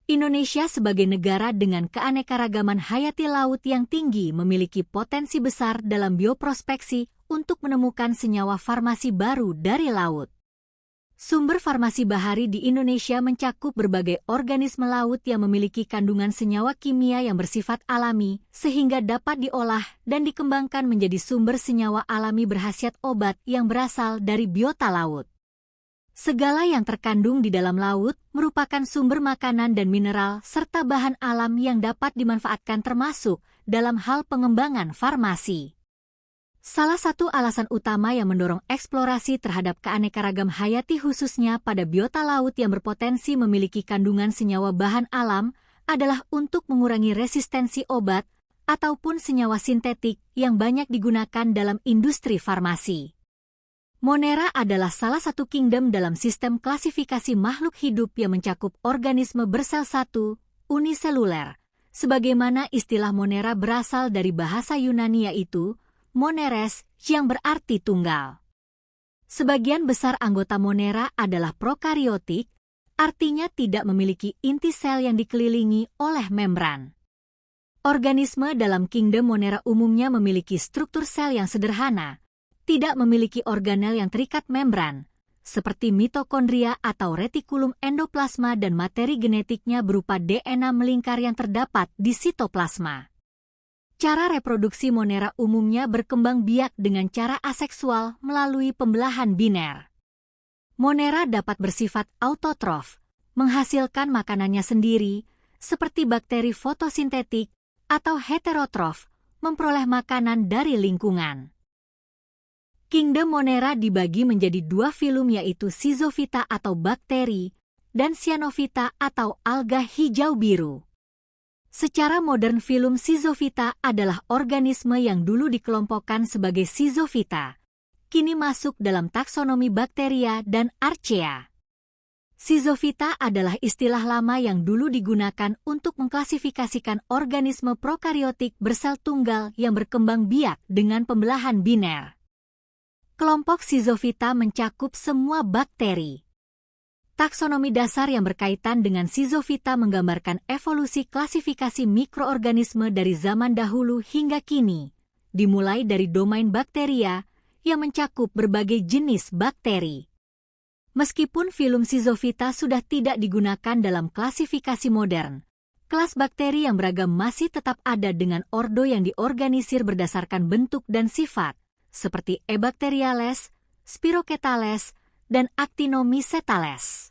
Indonesia sebagai negara dengan keanekaragaman hayati laut yang tinggi memiliki potensi besar dalam bioprospeksi untuk menemukan senyawa farmasi baru dari laut. Sumber farmasi bahari di Indonesia mencakup berbagai organisme laut yang memiliki kandungan senyawa kimia yang bersifat alami, sehingga dapat diolah dan dikembangkan menjadi sumber senyawa alami berkhasiat obat yang berasal dari biota laut. Segala yang terkandung di dalam laut merupakan sumber makanan dan mineral serta bahan alam yang dapat dimanfaatkan termasuk dalam hal pengembangan farmasi. Salah satu alasan utama yang mendorong eksplorasi terhadap keanekaragam hayati khususnya pada biota laut yang berpotensi memiliki kandungan senyawa bahan alam adalah untuk mengurangi resistensi obat ataupun senyawa sintetik yang banyak digunakan dalam industri farmasi. Monera adalah salah satu kingdom dalam sistem klasifikasi makhluk hidup yang mencakup organisme bersel satu, uniseluler. Sebagaimana istilah Monera berasal dari bahasa Yunani yaitu moneres yang berarti tunggal. Sebagian besar anggota Monera adalah prokariotik, artinya tidak memiliki inti sel yang dikelilingi oleh membran. Organisme dalam kingdom Monera umumnya memiliki struktur sel yang sederhana, tidak memiliki organel yang terikat membran, seperti mitokondria atau retikulum endoplasma dan materi genetiknya berupa DNA melingkar yang terdapat di sitoplasma. Cara reproduksi Monera umumnya berkembang biak dengan cara aseksual melalui pembelahan biner. Monera dapat bersifat autotrof, menghasilkan makanannya sendiri, seperti bakteri fotosintetik, atau heterotrof, memperoleh makanan dari lingkungan. Kingdom Monera dibagi menjadi dua filum yaitu Schizophyta atau bakteri dan Cyanophyta atau alga hijau biru. Secara modern filum Schizophyta adalah organisme yang dulu dikelompokkan sebagai Schizophyta, kini masuk dalam taksonomi Bacteria dan Archaea. Schizophyta adalah istilah lama yang dulu digunakan untuk mengklasifikasikan organisme prokariotik bersel tunggal yang berkembang biak dengan pembelahan biner. Kelompok Schizophyta mencakup semua bakteri. Taksonomi dasar yang berkaitan dengan Schizophyta menggambarkan evolusi klasifikasi mikroorganisme dari zaman dahulu hingga kini, dimulai dari domain Bacteria yang mencakup berbagai jenis bakteri. Meskipun filum Schizophyta sudah tidak digunakan dalam klasifikasi modern, kelas bakteri yang beragam masih tetap ada dengan ordo yang diorganisir berdasarkan bentuk dan sifat, seperti Ebacteriales, Spirocetales, dan Actinomycetales.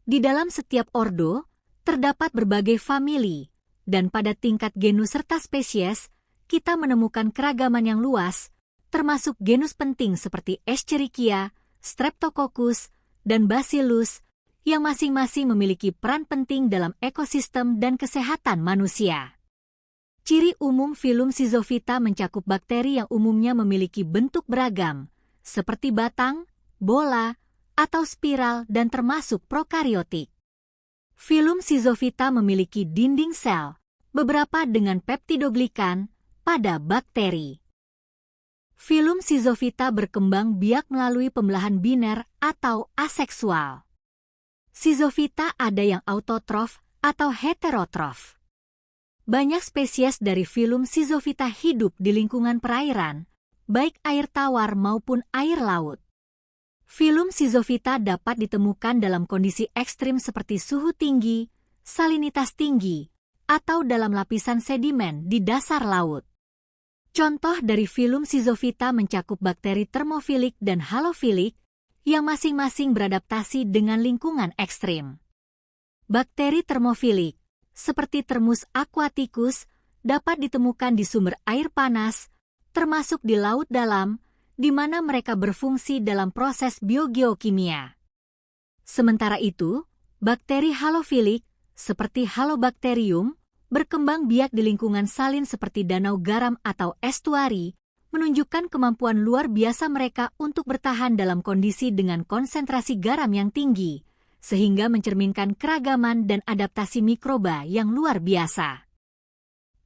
Di dalam setiap ordo, terdapat berbagai famili, dan pada tingkat genus serta spesies, kita menemukan keragaman yang luas, termasuk genus penting seperti Escherichia, Streptococcus, dan Bacillus, yang masing-masing memiliki peran penting dalam ekosistem dan kesehatan manusia. Ciri umum filum Schizophyta mencakup bakteri yang umumnya memiliki bentuk beragam, seperti batang, bola, atau spiral dan termasuk prokariotik. Filum Schizophyta memiliki dinding sel, beberapa dengan peptidoglikan, pada bakteri. Filum Schizophyta berkembang biak melalui pembelahan biner atau aseksual. Schizophyta ada yang autotrof atau heterotrof. Banyak spesies dari filum Schizophyta hidup di lingkungan perairan, baik air tawar maupun air laut. Filum Schizophyta dapat ditemukan dalam kondisi ekstrim seperti suhu tinggi, salinitas tinggi, atau dalam lapisan sedimen di dasar laut. Contoh dari filum Schizophyta mencakup bakteri termofilik dan halofilik, yang masing-masing beradaptasi dengan lingkungan ekstrim. Bakteri termofilik, seperti Thermus aquaticus, dapat ditemukan di sumber air panas, termasuk di laut dalam, di mana mereka berfungsi dalam proses biogeokimia. Sementara itu, bakteri halofilik, seperti Halobacterium, berkembang biak di lingkungan salin seperti danau garam atau estuari, menunjukkan kemampuan luar biasa mereka untuk bertahan dalam kondisi dengan konsentrasi garam yang tinggi, sehingga mencerminkan keragaman dan adaptasi mikroba yang luar biasa.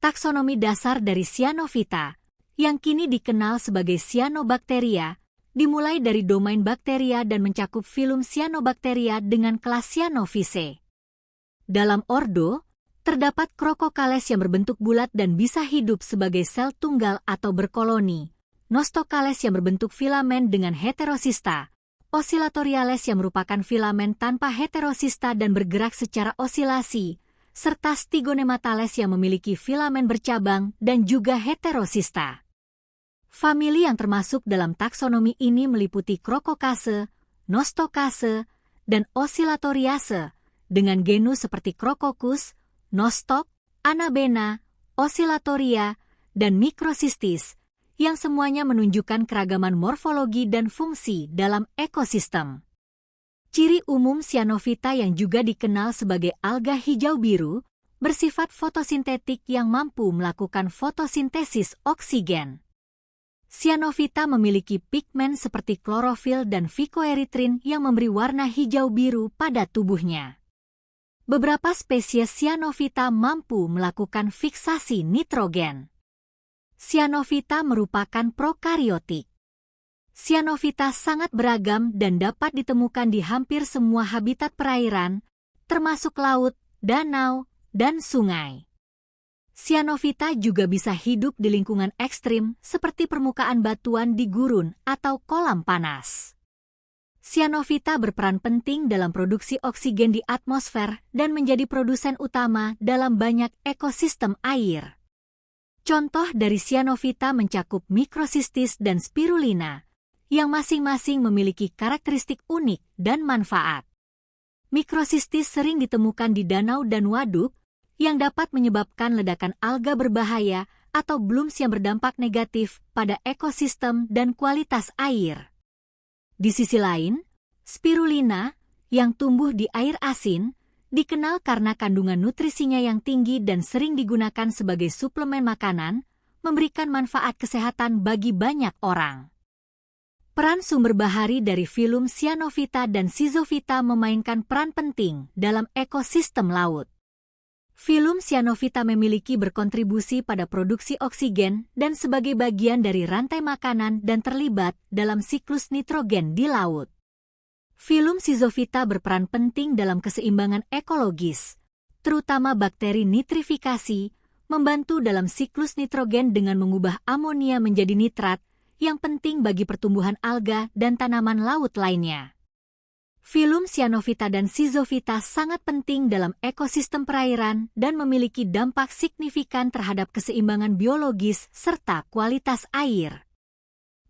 Taksonomi dasar dari Cyanophyta, yang kini dikenal sebagai Cyanobacteria, dimulai dari domain Bacteria dan mencakup filum Cyanobacteria dengan kelas Cyanophyceae. Dalam ordo, terdapat Crococales yang berbentuk bulat dan bisa hidup sebagai sel tunggal atau berkoloni, Nostocales yang berbentuk filamen dengan heterosista, Oscillatoriales yang merupakan filamen tanpa heterosista dan bergerak secara osilasi, serta Stygonematales yang memiliki filamen bercabang dan juga heterosista. Famili yang termasuk dalam taksonomi ini meliputi Crococase, Nostocase, dan Oscillatoriase, dengan genus seperti Crococcus, Nostoc, Anabena, Oscillatoria, dan Microcystis, yang semuanya menunjukkan keragaman morfologi dan fungsi dalam ekosistem. Ciri umum Cyanophyta yang juga dikenal sebagai alga hijau biru, bersifat fotosintetik yang mampu melakukan fotosintesis oksigen. Cyanophyta memiliki pigmen seperti klorofil dan phycoerythrin yang memberi warna hijau biru pada tubuhnya. Beberapa spesies Cyanophyta mampu melakukan fiksasi nitrogen. Cyanophyta merupakan prokariotik. Cyanophyta sangat beragam dan dapat ditemukan di hampir semua habitat perairan, termasuk laut, danau, dan sungai. Cyanophyta juga bisa hidup di lingkungan ekstrim seperti permukaan batuan di gurun atau kolam panas. Cyanophyta berperan penting dalam produksi oksigen di atmosfer dan menjadi produsen utama dalam banyak ekosistem air. Contoh dari Cyanophyta mencakup Microcystis dan Spirulina, yang masing-masing memiliki karakteristik unik dan manfaat. Microcystis sering ditemukan di danau dan waduk, yang dapat menyebabkan ledakan alga berbahaya atau blooms yang berdampak negatif pada ekosistem dan kualitas air. Di sisi lain, Spirulina, yang tumbuh di air asin, dikenal karena kandungan nutrisinya yang tinggi dan sering digunakan sebagai suplemen makanan, memberikan manfaat kesehatan bagi banyak orang. Peran sumber bahari dari filum Cyanophyta dan Schizophyta memainkan peran penting dalam ekosistem laut. Filum Cyanophyta memiliki berkontribusi pada produksi oksigen dan sebagai bagian dari rantai makanan dan terlibat dalam siklus nitrogen di laut. Filum Schizophyta berperan penting dalam keseimbangan ekologis, terutama bakteri nitrifikasi, membantu dalam siklus nitrogen dengan mengubah amonia menjadi nitrat, yang penting bagi pertumbuhan alga dan tanaman laut lainnya. Filum Cyanophyta dan Schizophyta sangat penting dalam ekosistem perairan dan memiliki dampak signifikan terhadap keseimbangan biologis serta kualitas air.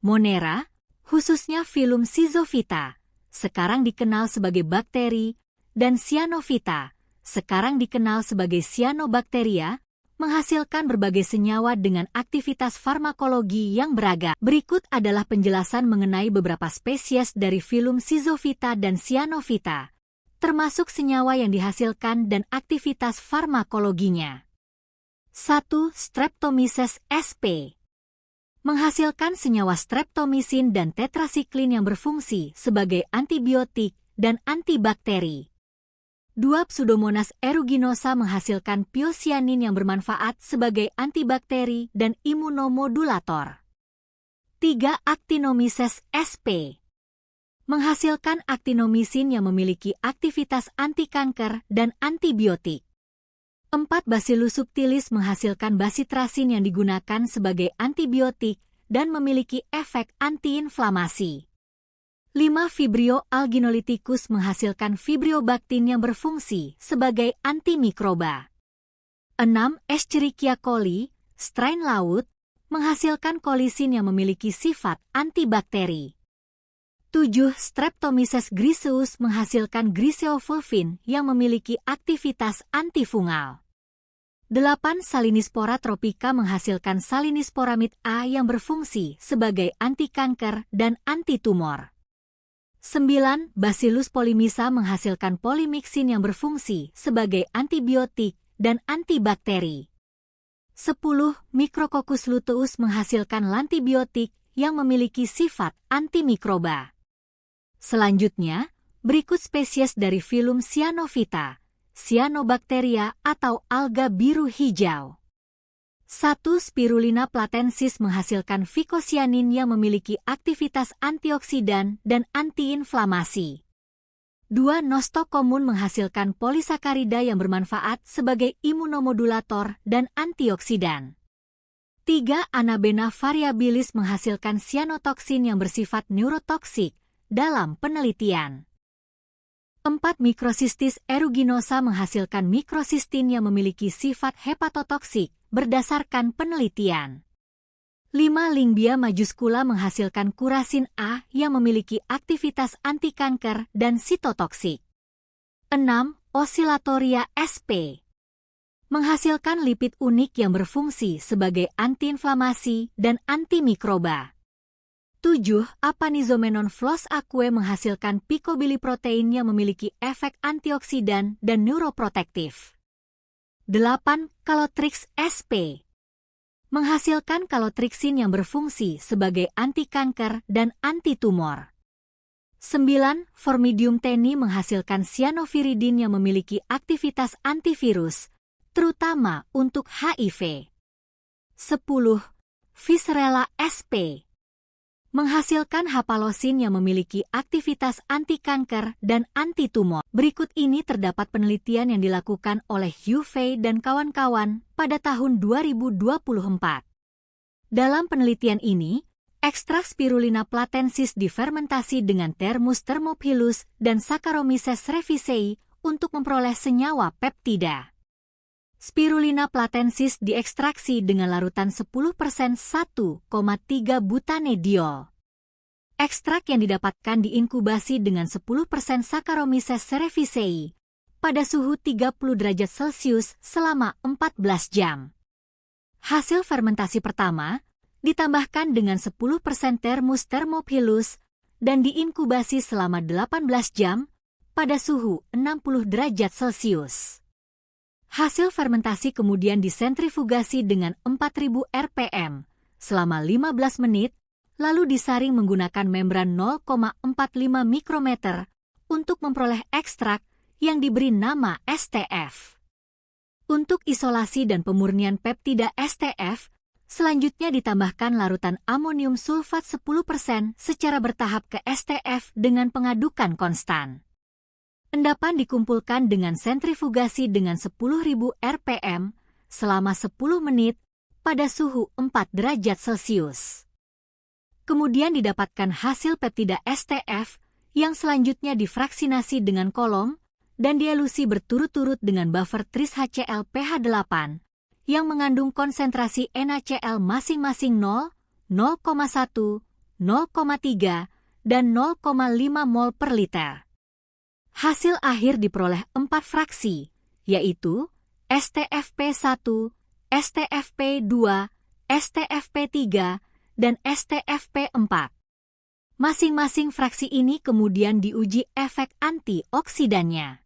Monera, khususnya filum Schizophyta, sekarang dikenal sebagai bakteri, dan Cyanophyta, sekarang dikenal sebagai Cyanobacteria, menghasilkan berbagai senyawa dengan aktivitas farmakologi yang beragam. Berikut adalah penjelasan mengenai beberapa spesies dari filum Schizophyta dan Cyanophyta, termasuk senyawa yang dihasilkan dan aktivitas farmakologinya. 1. Streptomyces sp. Menghasilkan senyawa streptomisin dan tetrasiklin yang berfungsi sebagai antibiotik dan antibakteri. 2. Pseudomonas aeruginosa menghasilkan piocyanin yang bermanfaat sebagai antibakteri dan imunomodulator. 3. Actinomyces sp. Menghasilkan actinomisin yang memiliki aktivitas antikanker dan antibiotik. 4. Bacillus subtilis menghasilkan basitrasin yang digunakan sebagai antibiotik dan memiliki efek antiinflamasi. 5. Vibrio alginoliticus menghasilkan fibriobactin yang berfungsi sebagai antimikroba. 6. Escherichia coli, strain laut, menghasilkan kolisin yang memiliki sifat antibakteri. 7. Streptomyces griseus menghasilkan griseofulvin yang memiliki aktivitas antifungal. 8. Salinispora tropica menghasilkan salinisporamid A yang berfungsi sebagai antikanker dan antitumor. 9. Bacillus polymyxa menghasilkan polymyxin yang berfungsi sebagai antibiotik dan antibakteri. 10. Micrococcus luteus menghasilkan lantibiotik yang memiliki sifat antimikroba. Selanjutnya, berikut spesies dari filum Cyanophyta, Cyanobacteria atau alga biru hijau. 1. Spirulina platensis menghasilkan phycocyanin yang memiliki aktivitas antioksidan dan antiinflamasi. 2. Nostocomun menghasilkan polisakarida yang bermanfaat sebagai imunomodulator dan antioksidan. 3. Anabena variabilis menghasilkan cyanotoksin yang bersifat neurotoksik dalam penelitian. 4. Microcystis aeruginosa menghasilkan mikrosistin yang memiliki sifat hepatotoksik berdasarkan penelitian. 5. Lingbia majuscula menghasilkan kurasin A yang memiliki aktivitas antikanker dan sitotoksik. 6. Oscillatoria sp. menghasilkan lipid unik yang berfungsi sebagai antiinflamasi dan antimikroba. 7. Apanizomenon flos aquae menghasilkan picobiliprotein yang memiliki efek antioksidan dan neuroprotektif. 8. Calotrix sp. menghasilkan calotrixin yang berfungsi sebagai antikanker dan antitumor. 9. Formidium teni menghasilkan cyanoviridin yang memiliki aktivitas antivirus, terutama untuk HIV. 10. Viscerella sp. menghasilkan hapalosin yang memiliki aktivitas antikanker dan antitumor. Berikut ini terdapat penelitian yang dilakukan oleh Yu Fei dan kawan-kawan pada tahun 2024. Dalam penelitian ini, ekstrak Spirulina platensis difermentasi dengan Thermus thermophilus dan Saccharomyces cerevisiae untuk memperoleh senyawa peptida. Spirulina platensis diekstraksi dengan larutan 10% 1,3 butanediol. Ekstrak yang didapatkan diinkubasi dengan 10% Saccharomyces cerevisiae pada suhu 30 derajat Celcius selama 14 jam. Hasil fermentasi pertama ditambahkan dengan 10% Thermus thermophilus dan diinkubasi selama 18 jam pada suhu 60 derajat Celcius. Hasil fermentasi kemudian disentrifugasi dengan 4000 rpm selama 15 menit, lalu disaring menggunakan membran 0,45 mikrometer untuk memperoleh ekstrak yang diberi nama STF. Untuk isolasi dan pemurnian peptida STF, selanjutnya ditambahkan larutan amonium sulfat 10% secara bertahap ke STF dengan pengadukan konstan. Endapan dikumpulkan dengan sentrifugasi dengan 10.000 rpm selama 10 menit pada suhu 4 derajat Celcius. Kemudian didapatkan hasil peptida STF yang selanjutnya difraksinasi dengan kolom dan dielusi berturut-turut dengan buffer tris HCl pH 8 yang mengandung konsentrasi NaCl masing-masing 0, 0,1, 0,3, dan 0,5 mol per liter. Hasil akhir diperoleh 4 fraksi, yaitu STFP1, STFP2, STFP3, dan STFP4. Masing-masing fraksi ini kemudian diuji efek antioksidannya.